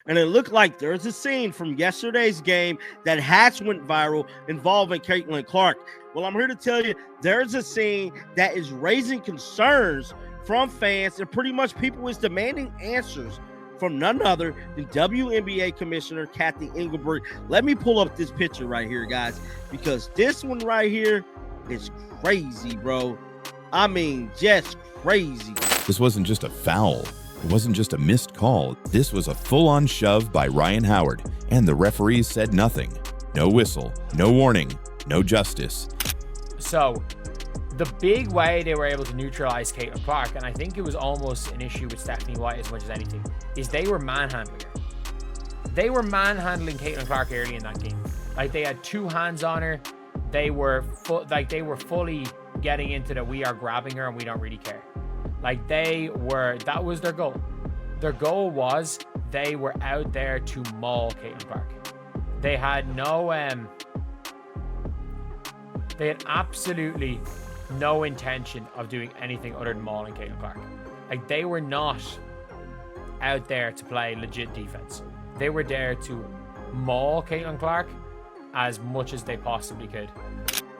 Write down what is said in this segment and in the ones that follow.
And it looked like there's a scene from yesterday's game that has went viral involving Caitlin Clark. Well, I'm here to tell you there's a scene that is raising concerns from fans, and pretty much people is demanding answers from none other than WNBA Commissioner Kathy Engelbert. Let me pull up this picture right here, guys, because this one right here is crazy, bro. I mean, just crazy. This wasn't just a foul. It wasn't just a missed call. This was a full-on shove by Ryan Howard, and the referees said nothing. No whistle, no warning, no justice. So, the big way they were able to neutralize Caitlin Clark, and I think it was almost an issue with Stephanie White as much as anything, is they were manhandling her. They were manhandling Caitlin Clark early in that game. Like, they had two hands on her. They were fully getting into the we are grabbing her and we don't really care. Like, that was their goal. Their goal was they were out there to maul Caitlin Clark. They had they had absolutely no intention of doing anything other than mauling Caitlin Clark. Like, they were not out there to play legit defense. They were there to maul Caitlin Clark as much as they possibly could.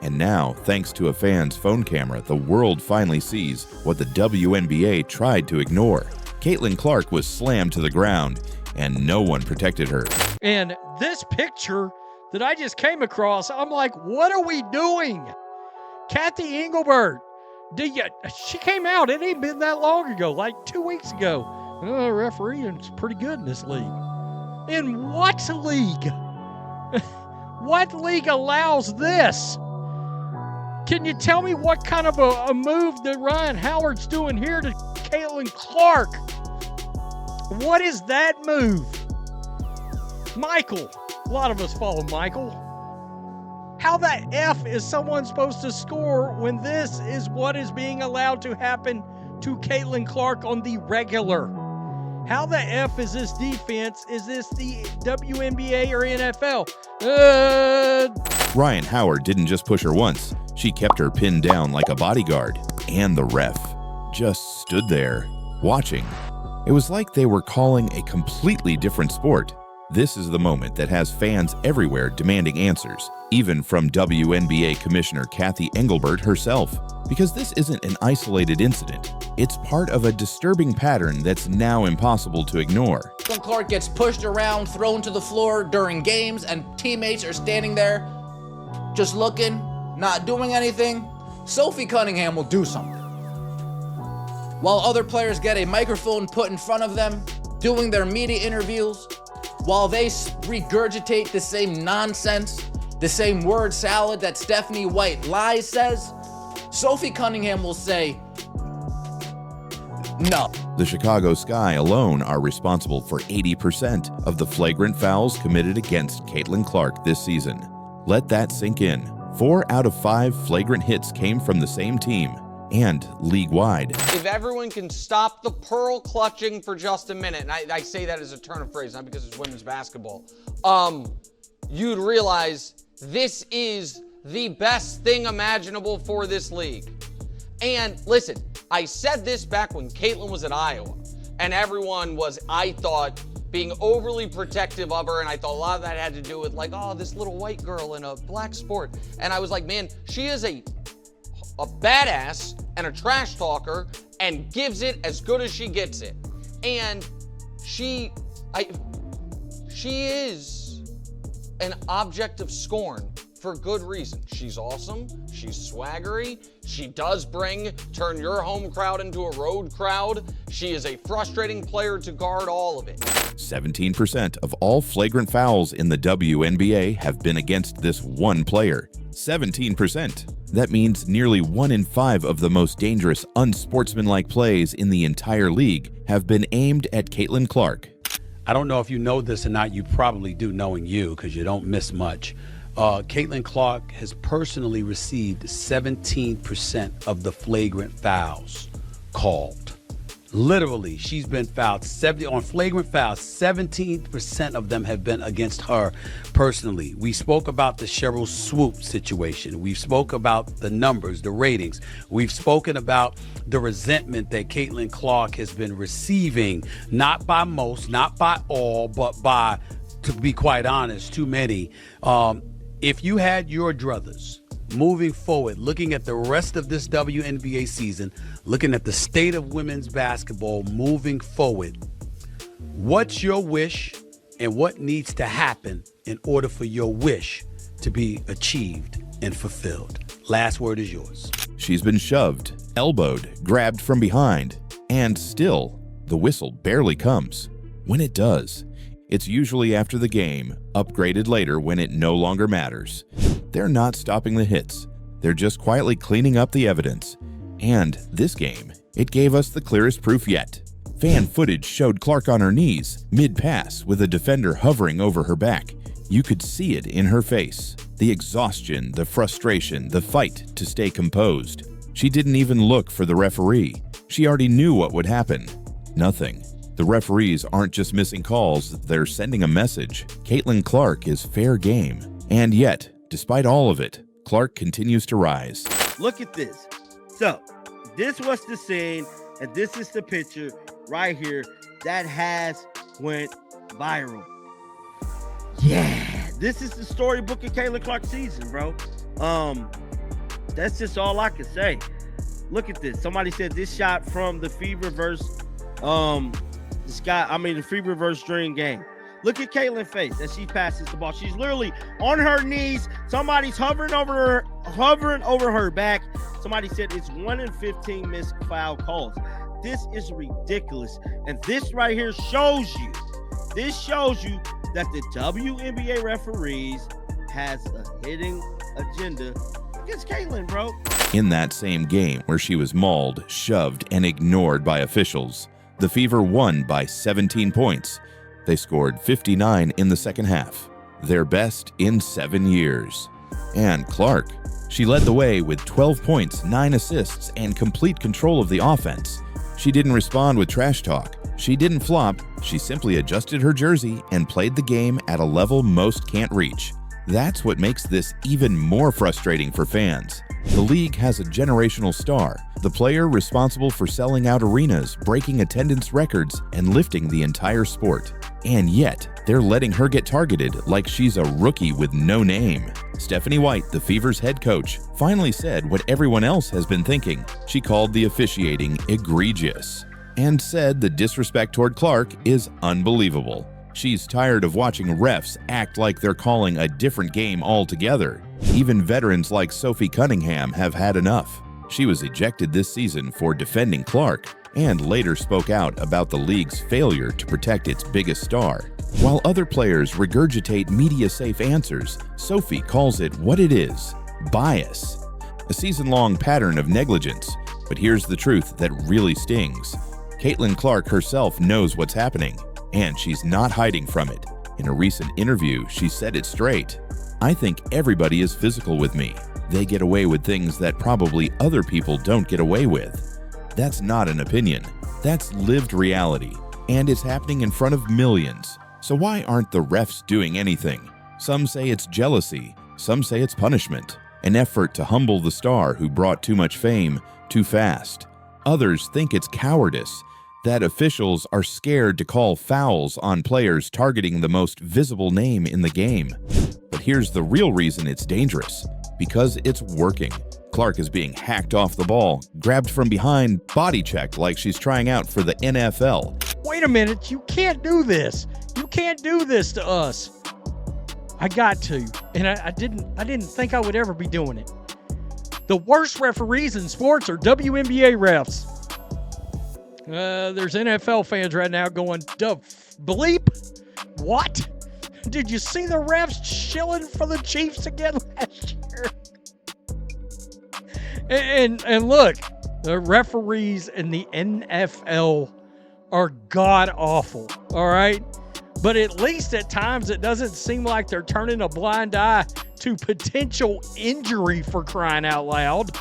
And now, thanks to a fan's phone camera, the world finally sees what the WNBA tried to ignore. Caitlin Clark was slammed to the ground, and no one protected her. And this picture that I just came across, I'm like, what are we doing? Kathy Engelbert, she came out. It ain't been that long ago, like 2 weeks ago. Refereeing's pretty good in this league. In what league? What league allows this? Can you tell me what kind of a move that Ryan Howard's doing here to Caitlin Clark? What is that move? Michael. A lot of us follow Michael. How the F is someone supposed to score when this is what is being allowed to happen to Caitlin Clark on the regular? How the F is this defense? Is this the WNBA or NFL? Ryan Howard didn't just push her once. She kept her pinned down like a bodyguard. And the ref just stood there, watching. It was like they were calling a completely different sport. This is the moment that has fans everywhere demanding answers, even from WNBA Commissioner Kathy Engelbert herself. Because this isn't an isolated incident. It's part of a disturbing pattern that's now impossible to ignore. Clark gets pushed around, thrown to the floor during games, and teammates are standing there just looking, not doing anything. Sophie Cunningham will do something. While other players get a microphone put in front of them, doing their media interviews, while they regurgitate the same nonsense, the same word salad that Stephanie White lies says, Sophie Cunningham will say, no. The Chicago Sky alone are responsible for 80% of the flagrant fouls committed against Caitlin Clark this season. Let that sink in. 4 out of 5 flagrant hits came from the same team, and league-wide. If everyone can stop the pearl clutching for just a minute, and I say that as a turn of phrase, not because it's women's basketball, you'd realize this is the best thing imaginable for this league. And listen, I said this back when Caitlin was at Iowa, and everyone was, I thought, being overly protective of her, and I thought a lot of that had to do with like, oh, this little white girl in a black sport. And I was like, man, she is a badass and a trash talker and gives it as good as she gets it. And she is an object of scorn for good reason. She's awesome, she's swaggery, she does turn your home crowd into a road crowd. She is a frustrating player to guard, all of it. 17% of all flagrant fouls in the WNBA have been against this one player. 17%. That means nearly 1 in 5 of the most dangerous, unsportsmanlike plays in the entire league have been aimed at Caitlin Clark. I don't know if you know this or not. You probably do, knowing you, because you don't miss much. Caitlin Clark has personally received 17% of the flagrant fouls called. Literally, she's been fouled 70 on flagrant fouls. 17% of them have been against her personally. We spoke about the Cheryl Swoop situation. We've spoke about the numbers, the ratings. We've spoken about the resentment that Caitlin Clark has been receiving, not by most, not by all, but by, to be quite honest, too many. If you had your druthers moving forward, looking at the rest of this WNBA season, looking at the state of women's basketball moving forward, what's your wish and what needs to happen in order for your wish to be achieved and fulfilled? Last word is yours. She's been shoved, elbowed, grabbed from behind, and still, the whistle barely comes. When it does, it's usually after the game, upgraded later when it no longer matters. They're not stopping the hits. They're just quietly cleaning up the evidence. And this game, it gave us the clearest proof yet. Fan footage showed Clark on her knees, mid-pass, with a defender hovering over her back. You could see it in her face. The exhaustion, the frustration, the fight to stay composed. She didn't even look for the referee. She already knew what would happen. Nothing. The referees aren't just missing calls, they're sending a message. Caitlin Clark is fair game. And yet, despite all of it, Clark continues to rise. Look at this. So, this was the scene, and this is the picture right here that has went viral. Yeah, this is the storybook of Caitlin Clark's season, bro. That's just all I can say. Look at this. Somebody said this shot from the Fever versus the Fever versus Dream game. Look at Caitlin's face as she passes the ball. She's literally on her knees. Somebody's hovering over her back. Somebody said it's 1 in 15 missed foul calls. This is ridiculous. And this right here shows you that the WNBA referees has a hidden agenda against Caitlin, bro. In that same game where she was mauled, shoved, and ignored by officials, the Fever won by 17 points. They scored 59 in the second half, their best in 7 years. And Clark, she led the way with 12 points, 9 assists, and complete control of the offense. She didn't respond with trash talk. She didn't flop. She simply adjusted her jersey and played the game at a level most can't reach. That's what makes this even more frustrating for fans. The league has a generational star, the player responsible for selling out arenas, breaking attendance records, and lifting the entire sport. And yet, they're letting her get targeted like she's a rookie with no name. Stephanie White, the Fever's head coach, finally said what everyone else has been thinking. She called the officiating egregious and said the disrespect toward Clark is unbelievable. She's tired of watching refs act like they're calling a different game altogether. Even veterans like Sophie Cunningham have had enough. She was ejected this season for defending Clark and later spoke out about the league's failure to protect its biggest star. While other players regurgitate media-safe answers, Sophie calls it what it is: bias. A season-long pattern of negligence. But here's the truth that really stings. Caitlin Clark herself knows what's happening, and she's not hiding from it. In a recent interview, she said it straight. "I think everybody is physical with me. They get away with things that probably other people don't get away with." That's not an opinion. That's lived reality, and it's happening in front of millions. So why aren't the refs doing anything? Some say it's jealousy. Some say it's punishment, an effort to humble the star who brought too much fame too fast. Others think it's cowardice, that officials are scared to call fouls on players targeting the most visible name in the game. But here's the real reason it's dangerous: because it's working. Clark is being hacked off the ball, grabbed from behind, body checked like she's trying out for the NFL. Wait a minute, you can't do this. You can't do this to us. I got to, and I didn't think I would ever be doing it. The worst referees in sports are WNBA refs. There's NFL fans right now going, bleep? What? Did you see the refs chilling for the Chiefs again last year? And look, the referees in the NFL are god-awful, all right? But at least at times it doesn't seem like they're turning a blind eye to potential injury, for crying out loud.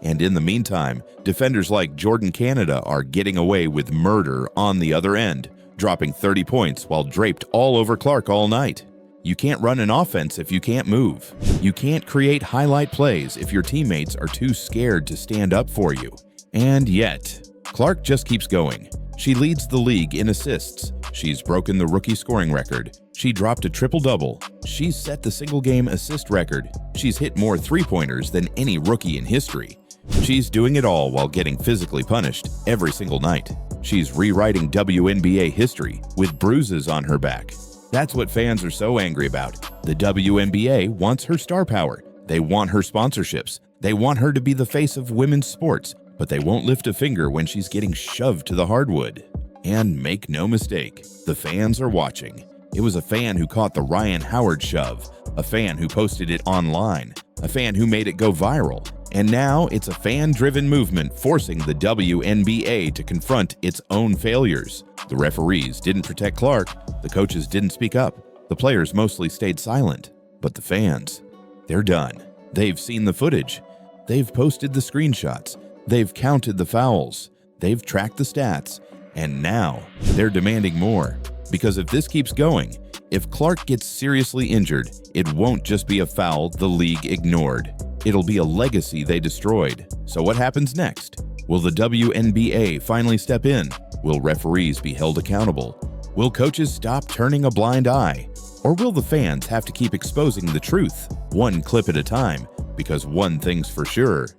And in the meantime, defenders like Jordan Canada are getting away with murder on the other end, dropping 30 points while draped all over Clark all night. You can't run an offense if you can't move. You can't create highlight plays if your teammates are too scared to stand up for you. And yet, Clark just keeps going. She leads the league in assists. She's broken the rookie scoring record. She dropped a triple-double. She's set the single-game assist record. She's hit more three-pointers than any rookie in history. She's doing it all while getting physically punished every single night. She's rewriting WNBA history with bruises on her back. That's what fans are so angry about. The WNBA wants her star power. They want her sponsorships. They want her to be the face of women's sports, but they won't lift a finger when she's getting shoved to the hardwood. And make no mistake, the fans are watching. It was a fan who caught the Ryan Howard shove, a fan who posted it online, a fan who made it go viral. And now it's a fan-driven movement forcing the WNBA to confront its own failures. The referees didn't protect Clark, the coaches didn't speak up, the players mostly stayed silent. But the fans, they're done. They've seen the footage. They've posted the screenshots. They've counted the fouls. They've tracked the stats. And now they're demanding more. Because if this keeps going, if Clark gets seriously injured, it won't just be a foul the league ignored. It'll be a legacy they destroyed. So what happens next? Will the WNBA finally step in? Will referees be held accountable? Will coaches stop turning a blind eye? Or will the fans have to keep exposing the truth, one clip at a time? Because one thing's for sure,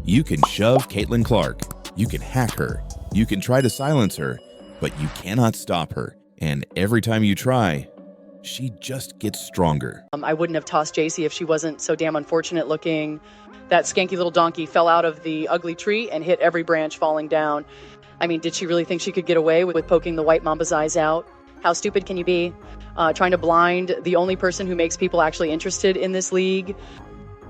you can shove Caitlin Clark, you can hack her, you can try to silence her, but you cannot stop her. And every time you try, she just gets stronger. I wouldn't have tossed JC if she wasn't so damn unfortunate looking. That skanky little donkey fell out of the ugly tree and hit every branch falling down. I mean, did she really think she could get away with poking the white mamba's eyes out? How stupid can you be? Trying to blind the only person who makes people actually interested in this league?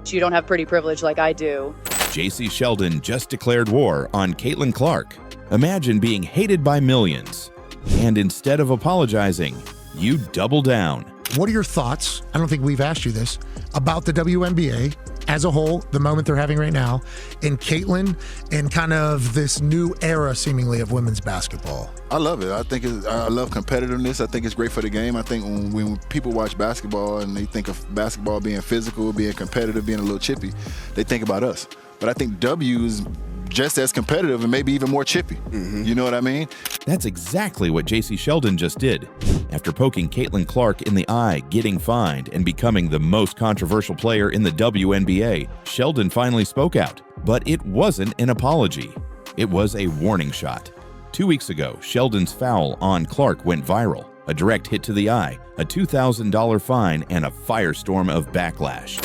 You don't have pretty privilege like I do. JC Sheldon just declared war on Caitlin Clark. Imagine being hated by millions. And instead of apologizing, you double down. What are your thoughts? I don't think we've asked you this about the WNBA as a whole, the moment they're having right now, and Caitlin, and kind of this new era seemingly of women's basketball. I love it. I love competitiveness. I think it's great for the game. I think when people watch basketball and they think of basketball being physical, being competitive, being a little chippy, they think about us. But I think W is just as competitive and maybe even more chippy. You know what I mean? That's exactly what JC Sheldon just did. After poking Caitlin Clark in the eye, getting fined, and becoming the most controversial player in the WNBA, Sheldon finally spoke out. But it wasn't an apology. It was a warning shot. 2 weeks ago, Sheldon's foul on Clark went viral. A direct hit to the eye, a $2,000 fine, and a firestorm of backlash.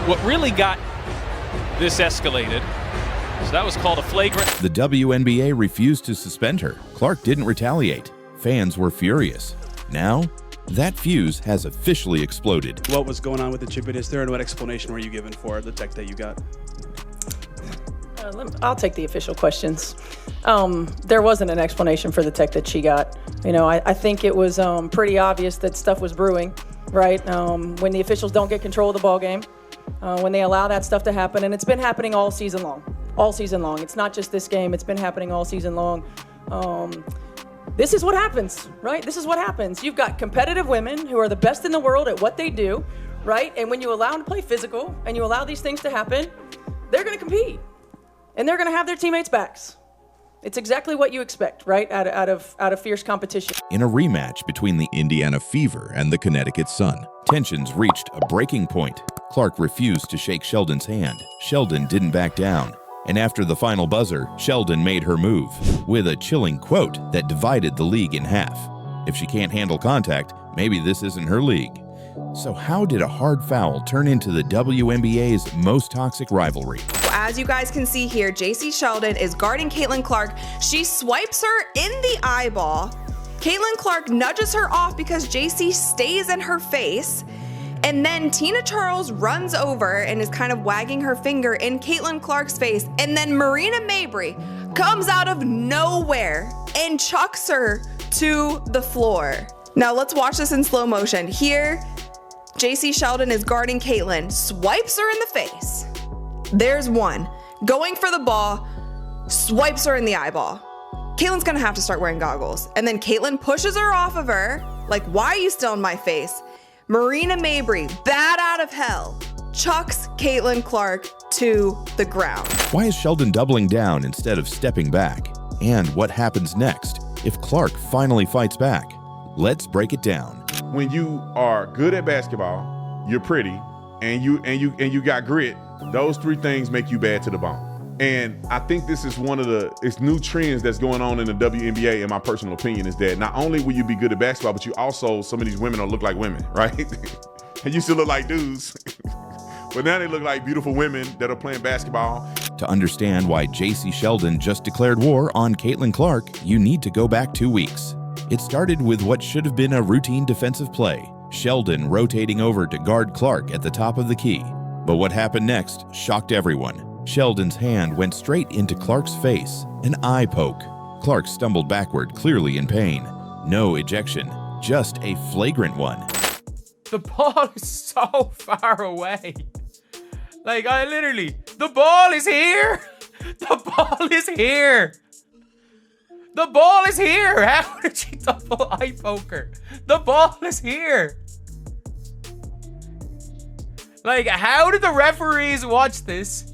What really got this escalated, so that was called a flagrant. The WNBA refused to suspend her. Clark didn't retaliate. Fans were furious. Now, that fuse has officially exploded. What was going on with the chippiness there, and what explanation were you given for the tech that you got? I'll take the official questions. There wasn't an explanation for the tech that she got. You know, I think it was pretty obvious that stuff was brewing, right? When the officials don't get control of the ball game, when they allow that stuff to happen, and it's been happening all season long. All season long. It's not just this game. It's been happening all season long. This is what happens, right? This is what happens. You've got competitive women who are the best in the world at what they do, right? And when you allow them to play physical and you allow these things to happen, they're going to compete. And they're going to have their teammates' backs. It's exactly what you expect, right? Out of fierce competition. In a rematch between the Indiana Fever and the Connecticut Sun, tensions reached a breaking point. Clark refused to shake Sheldon's hand. Sheldon didn't back down. And after the final buzzer, Sheldon made her move with a chilling quote that divided the league in half. If she can't handle contact, maybe this isn't her league. So how did a hard foul turn into the WNBA's most toxic rivalry? As you guys can see here, JC Sheldon is guarding Caitlin Clark. She swipes her in the eyeball. Caitlin Clark nudges her off because JC stays in her face. And then Tina Charles runs over and is kind of wagging her finger in Caitlin Clark's face. And then Marina Mabrey comes out of nowhere and chucks her to the floor. Now let's watch this in slow motion. Here, JC Sheldon is guarding Caitlin, swipes her in the face. There's one. going for the ball, swipes her in the eyeball. Caitlin's gonna have to start wearing goggles. And then Caitlin pushes her off of her, like, why are you still in my face? Marina Mabry, bat out of hell, chucks Caitlin Clark to the ground. Why is Sheldon doubling down instead of stepping back? And what happens next if Clark finally fights back? Let's break it down. When you are good at basketball, you're pretty, and you got grit, those three things make you bad to the bone. And I think this is one of it's new trends that's going on in the WNBA, in my personal opinion, is that not only will you be good at basketball, but you also, some of these women will look like women, right? And you still look like dudes. But now they look like beautiful women that are playing basketball. To understand why J.C. Sheldon just declared war on Caitlin Clark, you need to go back 2 weeks. It started with what should have been a routine defensive play, Sheldon rotating over to guard Clark at the top of the key. But what happened next shocked everyone. Sheldon's hand went straight into Clark's face, an eye poke. Clark stumbled backward, clearly in pain. No ejection, just a flagrant one. The ball is so far away. Like, the ball is here. The ball is here. The ball is here. How did she double eye poker? The ball is here. Like, how did the referees watch this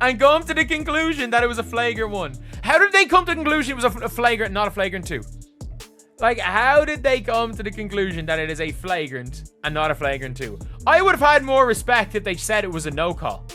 and come to the conclusion that it was a flagrant one? How did they come to the conclusion it was a flagrant, not a flagrant two? Like, how did they come to the conclusion that it is a flagrant and not a flagrant two? I would have had more respect if they said it was a no call,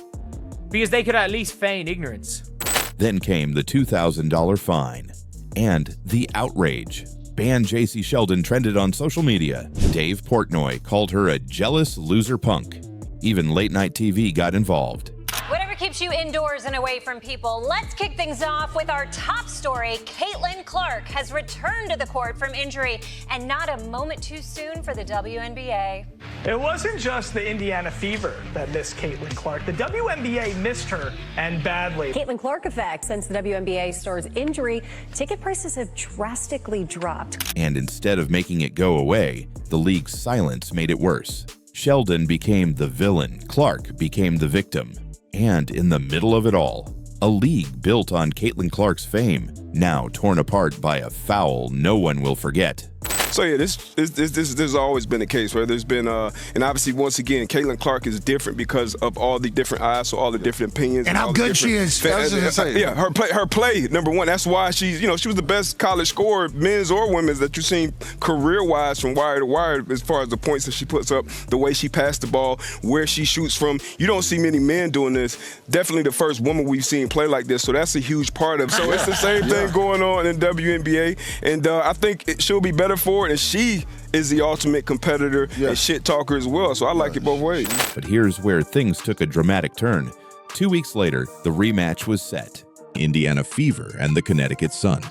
because they could at least feign ignorance. Then came the $2,000 fine and the outrage. Ban J.C. Sheldon trended on social media. Dave Portnoy called her a jealous loser punk. Even late night TV got involved. Whatever keeps you indoors and away from people, let's kick things off with our top story. Caitlin Clark has returned to the court from injury, and not a moment too soon for the WNBA. It wasn't just the Indiana Fever that missed Caitlin Clark. The WNBA missed her, and badly. Caitlin Clark effect. Since the WNBA star's injury, ticket prices have drastically dropped. And instead of making it go away, the league's silence made it worse. Sheldon became the villain, Clark became the victim. And in the middle of it all, a league built on Caitlin Clark's fame, now torn apart by a foul no one will forget. So yeah, this has always been the case, where there's been and obviously once again, Caitlin Clark is different because of all the different eyes, so all the different opinions, and how good she is. Yeah, her play, number one. That's why she's, she was the best college scorer, men's or women's, that you've seen career-wise from wire to wire, as far as the points that she puts up, the way she passed the ball, where she shoots from. You don't see many men doing this. Definitely the first woman we've seen play like this, so that's a huge part of it. So it's the same thing going on in WNBA, and I think she'll be better for it. And she is the ultimate competitor and shit talker as well. So I like it both ways. But here's where things took a dramatic turn. 2 weeks later, the rematch was set. Indiana Fever and the Connecticut Sun.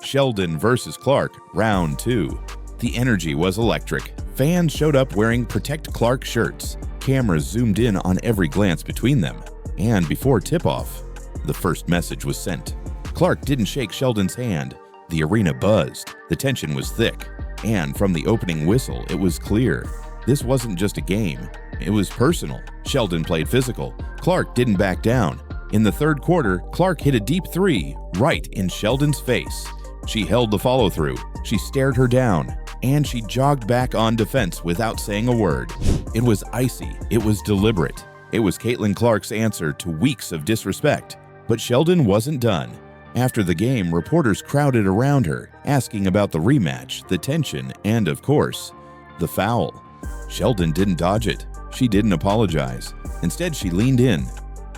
Sheldon versus Clark, round 2. The energy was electric. Fans showed up wearing Protect Clark shirts. Cameras zoomed in on every glance between them. And before tip-off, the first message was sent. Clark didn't shake Sheldon's hand. The arena buzzed. The tension was thick. And from the opening whistle, it was clear. This wasn't just a game. It was personal. Sheldon played physical. Clark didn't back down. In the third quarter, Clark hit a deep three right in Sheldon's face. She held the follow-through. She stared her down. And she jogged back on defense without saying a word. It was icy. It was deliberate. It was Caitlin Clark's answer to weeks of disrespect. But Sheldon wasn't done. After the game, reporters crowded around her, asking about the rematch, the tension, and of course, the foul. Sheldon didn't dodge it. She didn't apologize. Instead, she leaned in.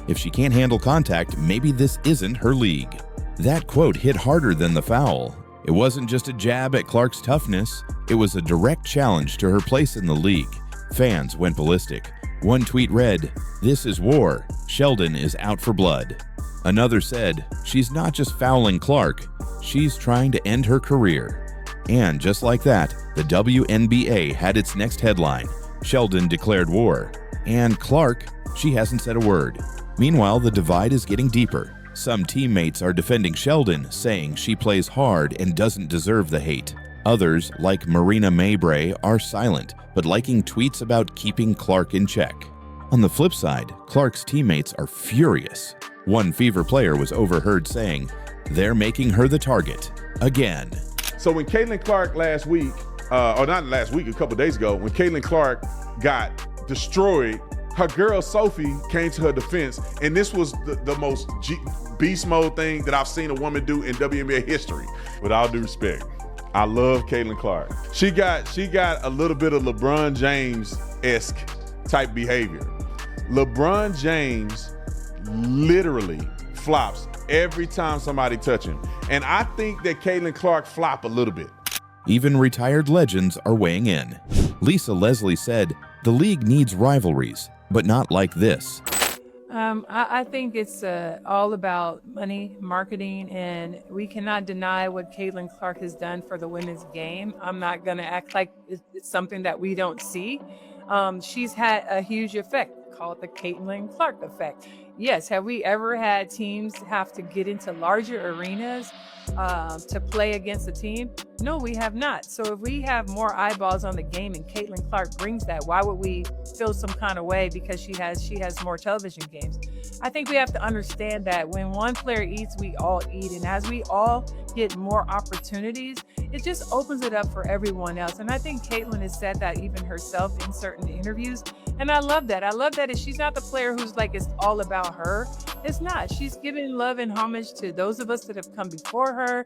If she can't handle contact, maybe this isn't her league. That quote hit harder than the foul. It wasn't just a jab at Clark's toughness. It was a direct challenge to her place in the league. Fans went ballistic. One tweet read, "This is war. Sheldon is out for blood." Another said, "She's not just fouling Clark, she's trying to end her career." And just like that, the WNBA had its next headline. Sheldon declared war. And Clark, she hasn't said a word. Meanwhile, the divide is getting deeper. Some teammates are defending Sheldon, saying she plays hard and doesn't deserve the hate. Others, like Marina Mabry, are silent, but liking tweets about keeping Clark in check. On the flip side, Clark's teammates are furious. One Fever player was overheard saying, "They're making her the target again." So when Caitlin Clark last week, or not last week, a couple days ago, when Caitlin Clark got destroyed, her girl Sophie came to her defense, and this was the most beast mode thing that I've seen a woman do in WNBA history. With all due respect, I love Caitlin Clark. She got a little bit of LeBron James-esque type behavior. LeBron James literally flops every time somebody touch him. And I think that Caitlin Clark flop a little bit. Even retired legends are weighing in. Lisa Leslie said, "The league needs rivalries, but not like this." I think it's all about money, marketing, and we cannot deny what Caitlin Clark has done for the women's game. I'm not going to act like it's something that we don't see. She's had a huge effect. Call it the Caitlin Clark effect. Yes, have we ever had teams have to get into larger arenas to play against a team? No, we have not. So if we have more eyeballs on the game and Caitlin Clark brings that, why would we feel some kind of way because she has more television games? I think we have to understand that when one player eats, we all eat. And as we all get more opportunities, it just opens it up for everyone else. And I think Caitlin has said that even herself in certain interviews. And I love that. I love that she's not the player who's like, it's all about her. It's not. She's giving love and homage to those of us that have come before her.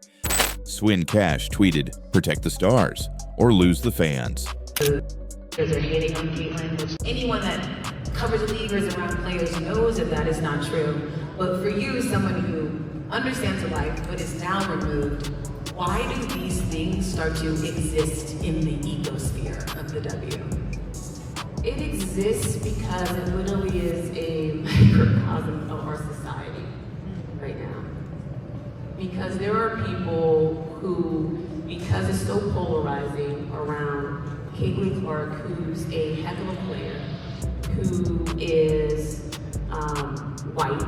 Swin Cash tweeted, "Protect the stars or lose the fans." They're hating on Caitlin, which anyone that covers the league or is around players knows that is not true. But for you, someone who understands the life but is now removed, why do these things start to exist in the ecosphere of the W? It exists because it literally is a microcosm of our society right now. Because there are people who, because it's so polarizing around Caitlin Clark, who's a heck of a player, who is white.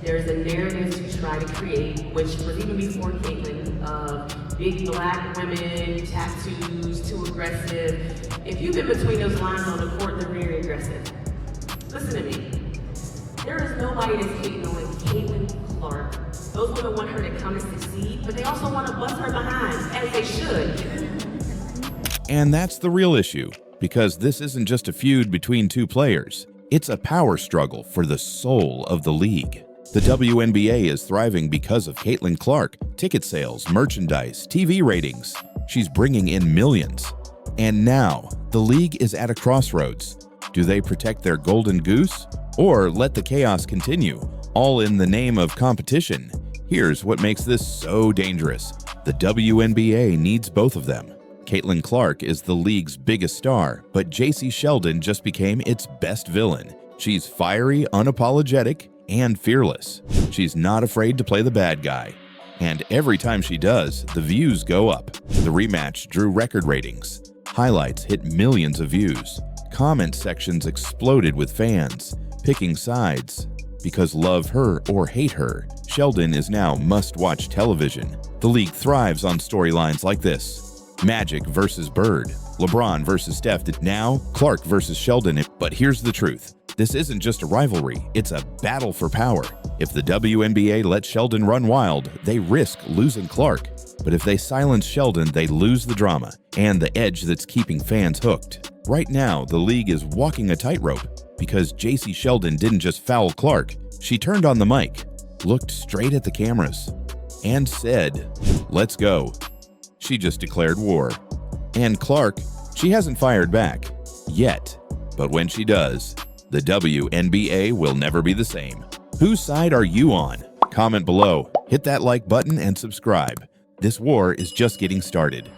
There's a narrative to try to create, which was even before Caitlin, of big black women, tattoos, too aggressive. If you've been between those lines on the court, they're very aggressive. Listen to me. There is nobody that's hating on Caitlin Clark. Those women want her to come and succeed, but they also want to bust her behind, as they should. And that's the real issue, because this isn't just a feud between two players. It's a power struggle for the soul of the league. The WNBA is thriving because of Caitlin Clark, ticket sales, merchandise, TV ratings. She's bringing in millions. And now, the league is at a crossroads. Do they protect their golden goose, or let the chaos continue, all in the name of competition? Here's what makes this so dangerous. The WNBA needs both of them. Caitlin Clark is the league's biggest star, but J.C. Sheldon just became its best villain. She's fiery, unapologetic, and fearless. She's not afraid to play the bad guy. And every time she does, the views go up. The rematch drew record ratings. Highlights hit millions of views. Comment sections exploded with fans, picking sides. Because love her or hate her, Sheldon is now must-watch television. The league thrives on storylines like this. Magic versus Bird, LeBron versus Steph, now Clark versus Sheldon. But here's the truth. This isn't just a rivalry, it's a battle for power. If the WNBA lets Sheldon run wild, they risk losing Clark. But if they silence Sheldon, they lose the drama and the edge that's keeping fans hooked. Right now, the league is walking a tightrope because J.C. Sheldon didn't just foul Clark. She turned on the mic, looked straight at the cameras, and said, "Let's go." She just declared war. And Clark, she hasn't fired back. Yet. But when she does, the WNBA will never be the same. Whose side are you on? Comment below, hit that like button, and subscribe. This war is just getting started.